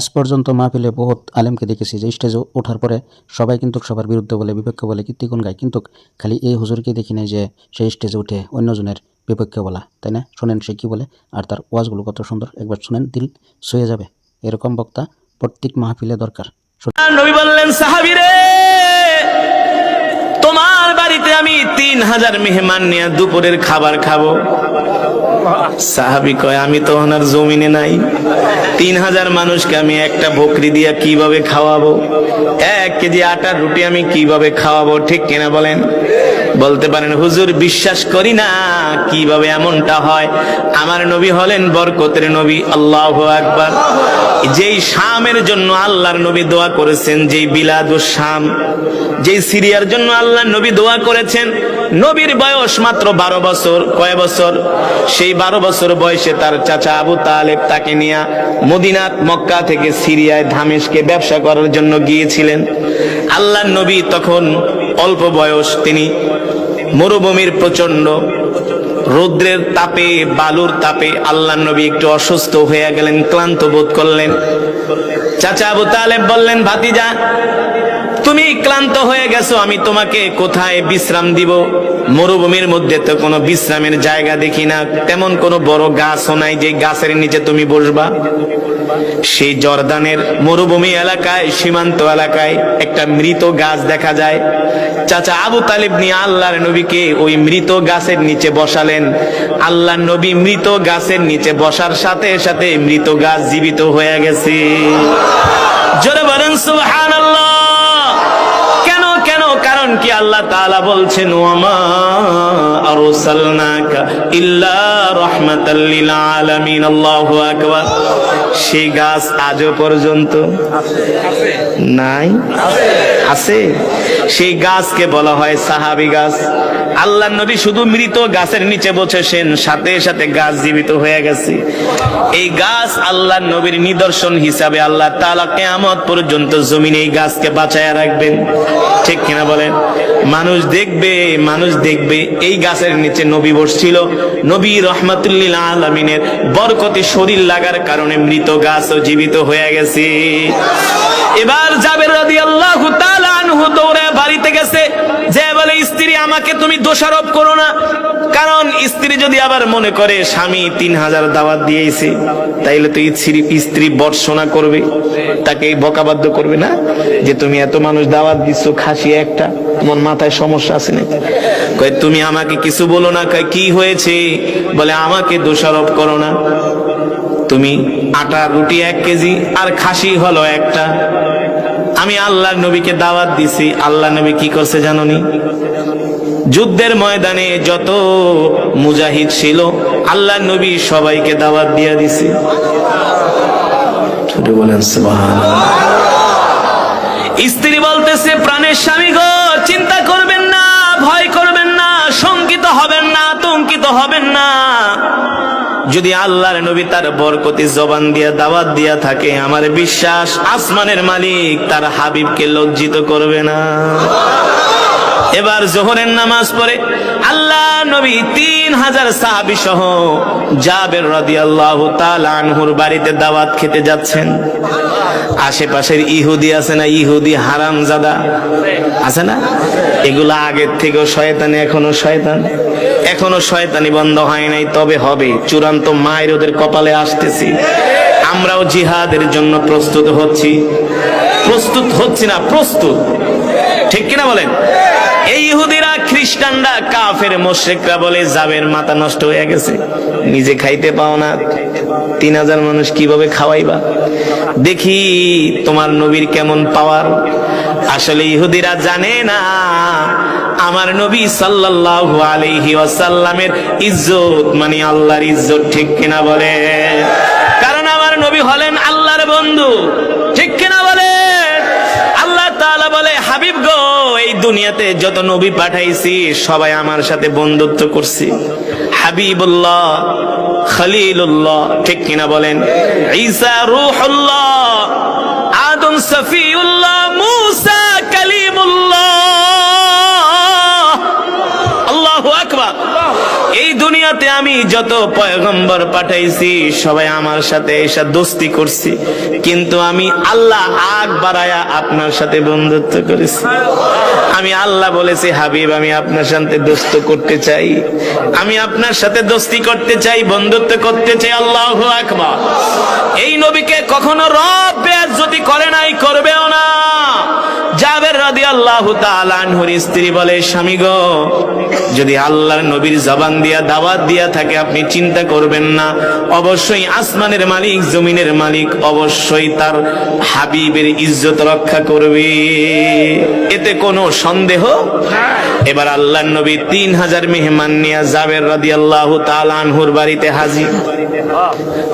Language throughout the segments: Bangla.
আজ পর্যন্ত মাহফিলে বহুত আলেমকে দেখেছি যে স্টেজে ওঠার পরে সবাই কিন্তু সবার বিরুদ্ধে বলে, বিপক্ষে বলে, কীর্তিগুণ গায়, কিন্তু খালি এই হুজুরকে দেখি নাই যে সেই স্টেজে উঠে অন্যজনের বিপক্ষে বলা, তাই না? শোনেন সে কী বলে, আর তার ওয়াজগুলো কত সুন্দর, একবার শুনেন, দিল ছুঁয়ে যাবে। এরকম বক্তা প্রত্যেক মাহফিলে দরকার। নবী বললেন, সাহাবীরে, তোমার বাড়িতে আমি 3000 মেহমান নিয়ে দুপুরের খাবার খাবো। সাহাবী কয়, আমি তো ওনার জমিনে নাই, 3000 মানুষকে আমি একটা বকরি দিয়া কিভাবে খাওয়াবো? 1 কেজি আটার রুটি আমি কিভাবে খাওয়াবো? ঠিক কিনা বলেন? বলতে পারেন, হুজুর বিশ্বাস করি না, কিভাবে এমনটা হয়? আমার নবী হলেন বরকতের নবী। আল্লাহু আকবার। যেই শামের জন্য আল্লাহর নবী দোয়া করেছেন, যেই বিলাদুস শাম, যেই সিরিয়ার জন্য আল্লাহর নবী দোয়া করেছেন, নবীর বয়স মাত্র 12 বছর। কয় বছর? সেই 12 বছর বয়সে তার চাচা আবু তালেব তাকে নিয়ে মদিনা, মক্কা থেকে সিরিয়ায় দামেস্কে ব্যবসা করার জন্য গিয়েছিলেন। আল্লাহর নবী তখন অল্প বয়স, তিনি মরুভূমির প্রচন্ড রৌদ্রের তাপে, বালুর তাপে আল্লাহর নবী একটু অসুস্থ হয়ে গেলেন, ক্লান্ত বোধ করলেন। চাচা আবু তালেব বললেন, ভাতিজা, তুমি ক্লান্ত হয়ে গেছো, আমি তোমাকে কোথায় বিশ্রাম দিব? মরুভূমির মধ্যে তো কোনো বিশ্রামের জায়গা দেখি না, তেমন কোনো বড় গাছও নাই যে গাছের নিচে তুমি বসবা। সেই জর্দানের মরুভূমি এলাকায়, সীমান্ত এলাকায় একটা মৃত গাছ দেখা যায়। চাচা আবু তালিব নিয়ে আল্লাহর নবীকে ওই মৃত গাছের নিচে বসালেন। আল্লাহর নবী মৃত গাছের নিচে বসার সাথে সাথে মৃত গাছ জীবিত হয়ে গেছে। জোরে বলেন সুবহানাল্লাহ। কেন কেন? কারণ কি? আল্লাহ তাআলা বলছেন, ওয়ামা আরসালনাকা ইল্লা রাহমাতাল লিল আলামিন। আল্লাহু আকবার। সেই গাছ আজও পর্যন্ত নাই, আছে। সেই গাছকে বলা হয় সাহাবী গাছ। আল্লাহর নবী শুধু মৃত গাছের নিচে বসেছেন, সাথে সাথে গাছ জীবিত হয়ে গেছে। এই গাছ আল্লাহর নবীর নিদর্শন হিসাবে আল্লাহ তাআলা কিয়ামত পর্যন্ত জমিনে এই গাছকে বাঁচায়া রাখবেন। ঠিক কিনা বলেন? মানুষ দেখবে এই গাছের নিচে নবী বসছিল। নবী রাহমাতুল লিল আলামিনের বরকতে শরীর লাগার কারণে মৃত গাছও জীবিত হয়ে গেছে। এবার জাবের রাদিয়াল্লাহু তাআলা আনহু দৌড়ে বাড়িতে গেছে, যে বলে, স্ত্রী, আমাকে তুমি দোষারোপ করো না। কারণ স্ত্রী যদি আবার মনে করে স্বামী 3000 দাওয়াত দিয়েছে, তাইলে তো স্ত্রী বর্ষনা করবে, তাকে বকাবাদ্য করবে না, যে তুমি এত মানুষ দাওয়াত দিচ্ছ, খাসি একটা, তোমার মাথায় সমস্যা আছে নাকি? কয়, তুমি আমাকে কিছু বলো না। কয়, কি হয়েছে? বলে, আমাকে দোষারোপ করো না। তুমি আটা রুটি 1 কেজি আর খাসি হলো একটা। আমি আল্লাহর নবীকে দাওয়াত দিছি। আল্লাহ নবী কি করছে জানোনি? যুদ্ধের ময়দানে যত মুজাহিদ ছিল, আল্লাহর নবী সবাইকে দাওয়াত দিয়ে দিছে। বলেন সুবহানাল্লাহ। স্ত্রী বলতেছে, প্রাণের স্বামী গো, চিন্তা করবেন না, ভয় করবেন না, শঙ্কিত হবেন না, আতঙ্কিত হবেন না। যদি আল্লাহর নবী তার বরকতি জবান দিয়া দাওয়াত দিয়া থাকে, আমার বিশ্বাস আসমানের মালিক তার হাবিবকে লজ্জিত করবে না। এবার জোহরের নামাজ পড়ে আল্লাহ নবী 3000 সাহাবী সহ জাবের রাদিয়াল্লাহু তাআলা আনহুর বাড়িতে দাওয়াত খেতে যাচ্ছেন। আশেপাশের ইহুদি আছে না, ইহুদি হারামজাদা আছে না, এগুলা আগের থেকেও শয়তানি, এখনো শয়তানি বন্ধ হয় নাই, তবে হবে। চূড়ান্ত মায়ের ওদের কপালে আসতেছি। আমরাও জিহাদের জন্য প্রস্তুত হচ্ছি না, প্রস্তুত। ঠিক কিনা বলেন? এই ইহুদিরা, খ্রিস্টানরা, কাফের মুশরিকরা বলে, জাবের মাথা নষ্ট হয়ে গেছে, নিজে খাইতে পাও না, 3000 মানুষ কিভাবে খাওয়াইবা? দেখি তোমার নবীর কেমন পাওয়ার। আসলে ইহুদিরা জানে না আমার নবী সাল্লাল্লাহু আলাইহি ওয়াসাল্লামের ইজ্জত মানে আল্লাহর ইজ্জত। ঠিক কিনা বলে? কারণ আমার নবী হলেন আল্লাহর বন্ধু। ঠিক কিনা বলে? আল্লাহ তাআলা বলে, হাবিব গো, এই দুনিয়াতে যত নবী পাঠাইছি সবাই আমার সাথে বন্ধুত্ব করছে। হাবিবুল্লাহ, খলিলুল্লাহ, ঠিক কিনা বলেন? ঈসা রূহুল্লাহ, আদম সফিউল্লাহ, মূসা কালিমুল্লাহ। আল্লাহু আকবার। এই দুনিয়াতে দুনিয়াতে আমি যত পয়গম্বর পাঠাইছি সবাই আমার সাথে এসে দোস্তি করছি, কিন্তু আমি আল্লাহ আগ বাড়ায়া আপনার সাথে বন্ধুত্ব করেছি। আমি আল্লাহ বলেছি, হাবিব আমি আপনার সাথে দোস্ত করতে চাই, আমি আপনার সাথে দোস্তি করতে চাই, বন্ধুত্ব করতে চাই। আল্লাহু আকবার। এই নবীকে কখনো রব বেইজ্জতি করে নাই, করবেও না। জাবের রাদিয়াল্লাহু তাআলা আনহুর স্ত্রী বলে, স্বামী গো, যদি আল্লাহর নবীর জবান দিয়া দাওয়াত দিয়া থাকে আপনি চিন্তা করবেন না, অবশ্যই আসমানের মালিক জমিনের মালিক অবশ্যই তার হাবিবের ইজ্জত রক্ষা করবে, এতে কোনো সন্দেহ। এবার আল্লাহর নবী 3000 মেহমান নিয়ে জাবের রাদিয়াল্লাহু তাআলা আনহুর বাড়িতে হাজির।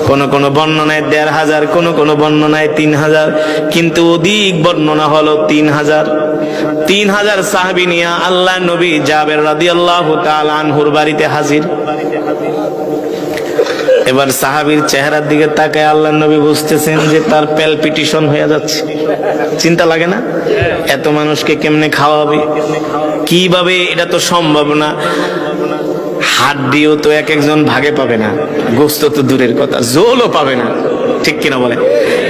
কোন কোন বর্ণনায় 1500, কোন কোন বর্ণনায় 3000, কিন্তু অধিক বর্ণনা হলো 3000। 3000 সাহাবী নিয়ে আল্লাহ নবী জাবের রাদিয়াল্লাহু তাআলা আনহুর বাড়িতে হাজির। এবার সাহাবীর চেহারার দিকে তাকায় আল্লাহ নবী বুঝতেছেন যে তার প্যালপিটেশন হয়ে যাচ্ছে। চিন্তা লাগে না? এত মানুষকে কেমনে খাওয়াবে, কিভাবে? এটা তো সম্ভব না। হাড্ডিও তো এক একজন ভাগে পাবে না, গোস্ত তো দূরের কথা, জোলও পাবে না, ঠিক কিনা বলে?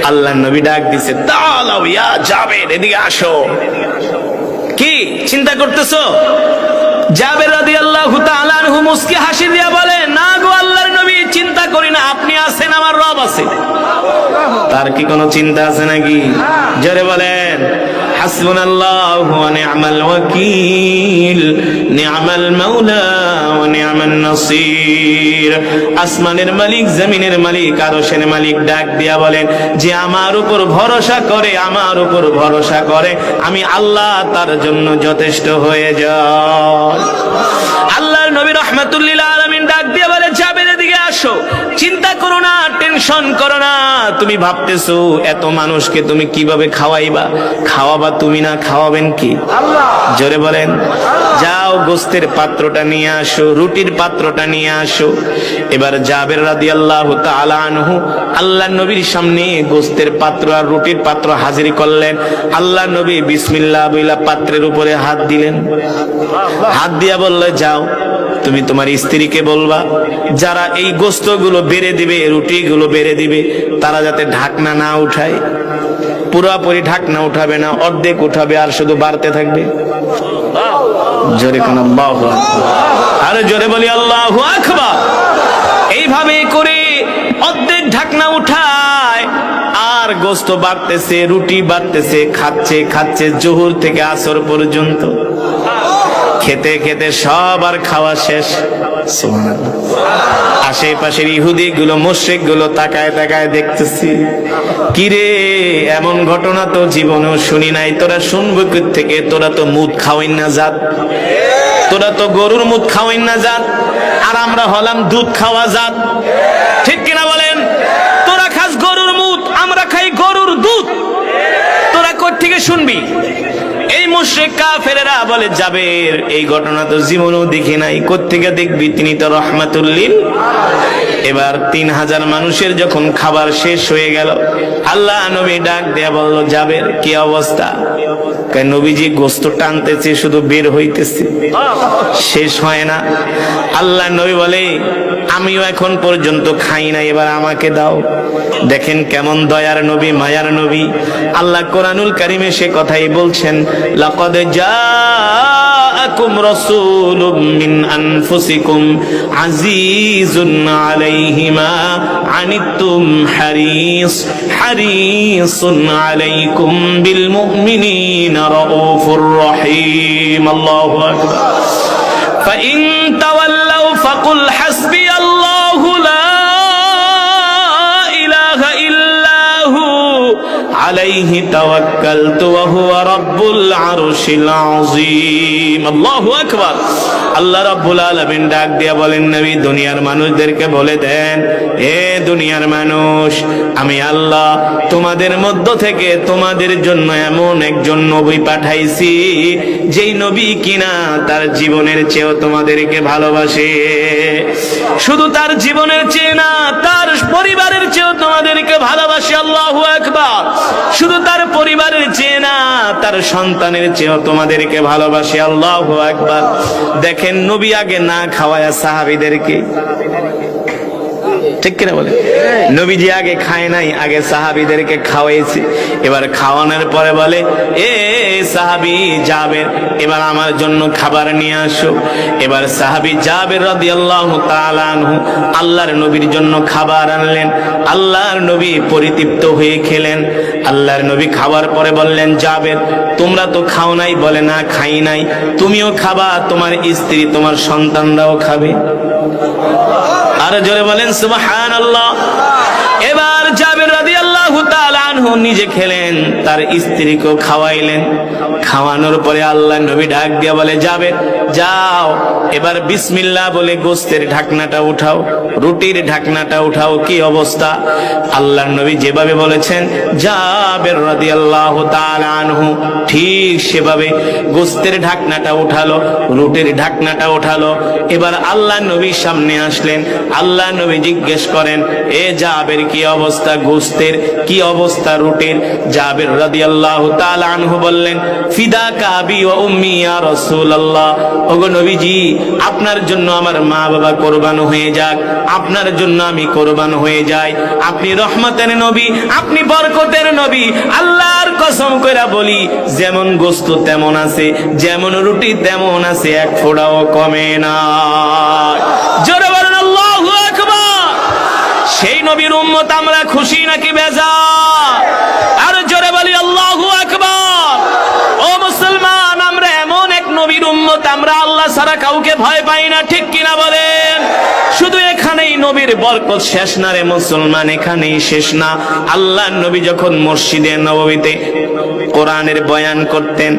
আল্লাহ নবী ডাক দিছে, তাআলাও ইয়া জাবের, এদিকে আসো। কি চিন্তা করতেছো? জাবের রাদিয়াল্লাহু তাআলা আনহু মুস্কি হাসি দিয়া বলে, না গো আল্লাহর নবী, চিন্তা করি না, আপনি আছেন, আমার রব আছে। তার কি কোনো চিন্তা আছে নাকি? জোরে বলেন, হাসবুনাল্লাহু ওয়া নি'মাল ওয়াকিল, নি'মাল মাওলা ওয়া নি'মান নাসির। আসমানের মালিক জমিনের মালিক আরশের মালিক ডাক দিয়া বলেন যে আমার উপর ভরসা করে, আমার উপর ভরসা করে, আমি আল্লাহ তার জন্য যথেষ্ট হয়ে যায়। আল্লাহর নবী রাহমাতুল লিল আলামিন ডাক দিয়ে বলে, জাবের এদিকে আসো, চিন্তা করো না, টেনশন করো না। তুমি ভাবতেছো এত মানুষকে তুমি কিভাবে খাওয়াইবা? খাওয়াবা তুমি না, খাওয়াবেন কি? আল্লাহ। জোরে বলেন। যাও গোস্তের পাত্রটা নিয়ে আসো, রুটির পাত্রটা নিয়ে আসো। এবার জাবের রাদিয়াল্লাহু তাআলা আনহু আল্লাহর নবীর সামনে গোস্তের পাত্র আর রুটির পাত্র হাজির করলেন। আল্লাহর নবী বিসমিল্লাহ বইলা পাত্রের উপরে হাত দিলেন, হাত দিয়া বললে, যাও তুমি তোমার স্ত্রীকে বলবা যারা এই গোস্তগুলো বেড়ে দিবে, রুটিগুলো বেড়ে দিবে, তারা যাতে ঢাকনা না উঠায়। পুরোপুরি ঢাকনা উঠাবে না, অর্ধেক উঠাবে, আর শুধু বাড়তে থাকবে। জোরে কোন আল্লাহু আকবার, আরে জোরে বলি আল্লাহু আকবার। এইভাবে করে অর্ধেক ঢাকনা উঠায়, আর গোস্ত বাড়তেছে, রুটি বাড়তেছে, খাচ্ছে খাচ্ছে জোহর থেকে আসর পর্যন্ত। খেতে খেতে সবার খাওয়া শেষ। সুবহানাল্লাহ। আশেপাশের ইহুদি গুলো, মুশরিক গুলো তাকায় তাকায় দেখতেছি, কিরে এমন ঘটনা তো জীবনেও শুনি নাই। তোরা শুনবো থেকে? তোরা তো মুদ খাওয়াই না জাত, তোরা তো গরুর মুদ খাওয়াই না জাত, আর আমরা হলাম দুধ খাওয়া জাত, ঠিক কিনা বলেন? তোরা খাস গরুর মুদ, আমরা খাই গরুর দুধ, তোরা কোথা থেকে শুনবি? এই মুশরিক কাফেরেরা বলে, জাবের এই ঘটনা তো জীবনেও দেখি নাই, কোত্থেকে দেখবি? তিনি তো রহমাতুল লিল। এবার 3000 মানুষের যখন খাবার শেষ হয়ে গেল, আল্লাহ নবী ডাক দেয়া বলল, জাবের কি অবস্থা? নবীজি গোস্ত টানতেছে, শুধু বের হইতেছে, শেষ হয় না। আল্লাহ নবী বলে, আমিও এখন পর্যন্ত খাই না, এবার আমাকে দাও। দেখেন কেমন দয়ার নবী, মায়ার নবী। আল্লাহ কোরআনুল কারিমে সে কথাই বলছেন, লাকাদ জাআকুম রাসূলুম মিন আনফুসিকুম আজিজুন আলাইহি মা আনিতুম হারিসুন আলাইকুম বিল মুমিনিনা রাউফুর রহিম। আল্লাহু আকবার। ফাইন তাওয়াল্লাউ ফাকুল হাসবিয়াল্লাহু লা ইলাহা ইল্লাহু আলাইহি তাওয়াক্কালতু ওয়া হুয়া রাব্বুল আরশিল আযীম। আল্লাহু আকবার। আল্লাহ রাব্বুল আলামিন ডাক দিয়া বলেন, নবী দুনিয়ার মানুষদেরকে বলে দেন, এ দুনিয়ার মানুষ, আমি আল্লাহ তোমাদের মধ্য থেকে তোমাদের জন্য এমন একজন নবী পাঠাইছি, যেই নবী কিনা তার জীবনের চেয়েও তোমাদেরকে ভালোবাসে। শুধু তার জীবনের চেয়ে না, তার পরিবারের চেয়েও তোমাদেরকে ভালোবাসে। আল্লাহু আকবার। শুধু তার পরিবারের চেয়ে না, তার সন্তানের চেয়েও তোমাদেরকে ভালোবাসে। আল্লাহু আকবার। দেখেন দেখেন নবী আগে না খাওয়ায়া সাহাবীদেরকে, ঠিক কিনা বলে? নবীজি আগে খায় নাই, আগে সাহাবীদেরকে খাওয়াইছে। এবার খাওয়ানোর পরে বলে, এ সাহাবী জাবের, এবার আমার জন্য খাবার নিয়ে আসো। এবার সাহাবী জাবের রাদিয়াল্লাহু তাআলা আনহু আল্লাহর নবীর জন্য খাবার আনলেন। আল্লাহর নবী পরিতৃপ্ত হয়ে খেলেন। আল্লাহর নবী খাওয়ার পরে বললেন, জাবের তোমরা তো খাও নাই। বলে, না খাই নাই। তুমিও খাবা, তোমার স্ত্রী, তোমার সন্তানরাও খাবে। আর জোরে বলেন সুবহানাল্লাহ। এবার জাবের রাদিয়াল্লাহু তাআলা আনহু নিজে খেলেন, তার স্ত্রীকেও খাওয়াইলেন। খাওয়ানোর পরে আল্লাহর নবী ডাক দিয়া বলে, জাবের যাও, এবার বিসমিল্লাহ বলে গোশতের ঢাকনাটা উঠাও, রুটির ঢাকনাটা উঠাও। কি অবস্থা! আল্লাহর নবী যেভাবে বলেছেন, জাবের রাদিয়াল্লাহু তাআলা আনহু ঠিক সেভাবে গোশতের ঢাকনাটা উঠালো, রুটির ঢাকনাটা উঠালো। এবার আল্লাহর নবীর সামনে আসলেন। আল্লাহর নবী জিজ্ঞেস করেন, এ জাবের কি অবস্থা গোশতের, কি অবস্থা রুটির? জাবের রাদিয়াল্লাহু তাআলা আনহু বললেন, ফিদাকা আবি ওয়া উম্মি ইয়া রাসূলুল্লাহ, ওগো নবীজি আপনার জন্য আমার মা বাবা কুরবান হয়ে যাক, আপনার জন্য আমি কুরবান হয়ে যাই। আপনি রহমতের নবী, আপনি বরকতের নবী। আল্লাহর কসম কইরা বলি, যেমন গোশত তেমন আছে, যেমন রুটি তেমন আছে, এক ফোঁটাও কমে না। জোরে বলেন আল্লাহু আকবার। সেই নবীর উম্মত আমরা খুশি নাকি বেজার? আর জোরে বলি আল্লাহু আকবার। ও মুসলমান, আমরা এমন এক নবীর উম্মত, আমরা আল্লাহ ছাড়া কাউকে ভয় পাই না, ঠিক কিনা বলেন? শুধু এখানেই নবীর বরকত শেষ না রে মুসলমান, এখানেই শেষ না। আল্লাহর নবী যখন মসজিদে নববীতে কোরআনের বয়ান করতেন,